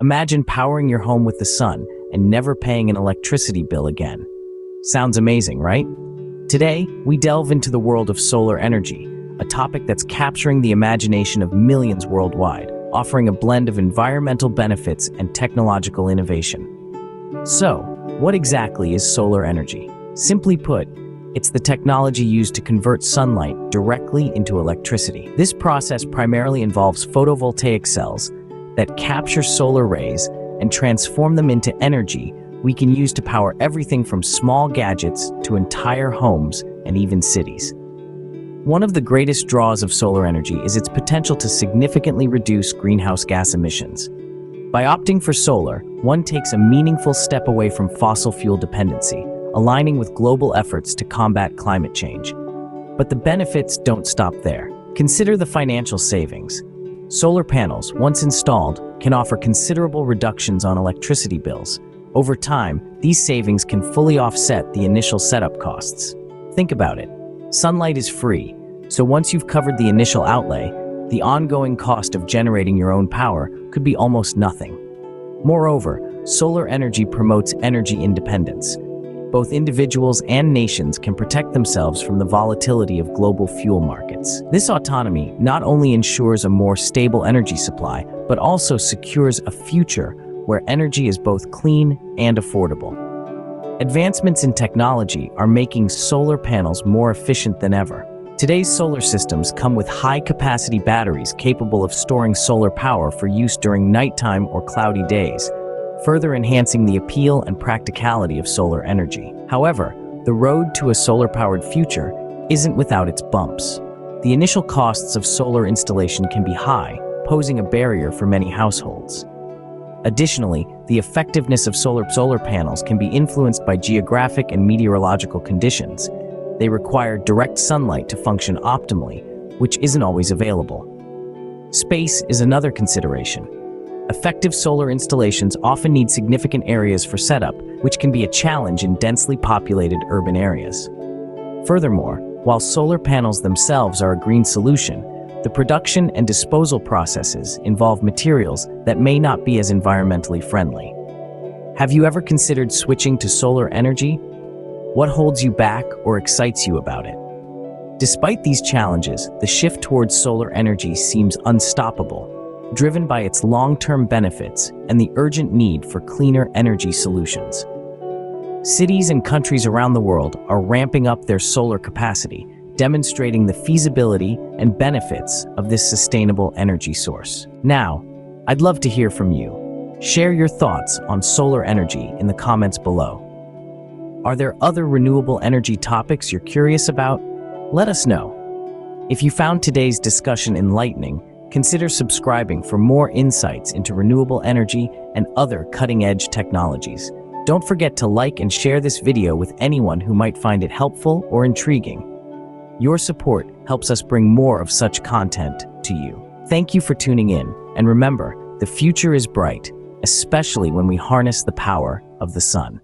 Imagine powering your home with the sun and never paying an electricity bill again. Sounds amazing, right? Today, we delve into the world of solar energy, a topic that's capturing the imagination of millions worldwide, offering a blend of environmental benefits and technological innovation. So, what exactly is solar energy? Simply put, it's the technology used to convert sunlight directly into electricity. This process primarily involves photovoltaic cells that capture solar rays and transform them into energy we can use to power everything from small gadgets to entire homes and even cities. One of the greatest draws of solar energy is its potential to significantly reduce greenhouse gas emissions. By opting for solar, one takes a meaningful step away from fossil fuel dependency, aligning with global efforts to combat climate change. But the benefits don't stop there. Consider the financial savings. Solar panels, once installed, can offer considerable reductions on electricity bills. Over time, these savings can fully offset the initial setup costs. Think about it. Sunlight is free, so once you've covered the initial outlay, the ongoing cost of generating your own power could be almost nothing. Moreover, solar energy promotes energy independence. Both individuals and nations can protect themselves from the volatility of global fuel markets. This autonomy not only ensures a more stable energy supply, but also secures a future where energy is both clean and affordable. Advancements in technology are making solar panels more efficient than ever. Today's solar systems come with high-capacity batteries capable of storing solar power for use during nighttime or cloudy days, further enhancing the appeal and practicality of solar energy. However, the road to a solar-powered future isn't without its bumps. The initial costs of solar installation can be high, posing a barrier for many households. Additionally, the effectiveness of solar panels can be influenced by geographic and meteorological conditions. They require direct sunlight to function optimally, which isn't always available. Space is another consideration. Effective solar installations often need significant areas for setup, which can be a challenge in densely populated urban areas. Furthermore, while solar panels themselves are a green solution, the production and disposal processes involve materials that may not be as environmentally friendly. Have you ever considered switching to solar energy? What holds you back or excites you about it? Despite these challenges, the shift towards solar energy seems unstoppable, driven by its long-term benefits and the urgent need for cleaner energy solutions. Cities and countries around the world are ramping up their solar capacity, demonstrating the feasibility and benefits of this sustainable energy source. Now, I'd love to hear from you. Share your thoughts on solar energy in the comments below. Are there other renewable energy topics you're curious about? Let us know. If you found today's discussion enlightening, consider subscribing for more insights into renewable energy and other cutting-edge technologies. Don't forget to like and share this video with anyone who might find it helpful or intriguing. Your support helps us bring more of such content to you. Thank you for tuning in, and remember, the future is bright, especially when we harness the power of the sun.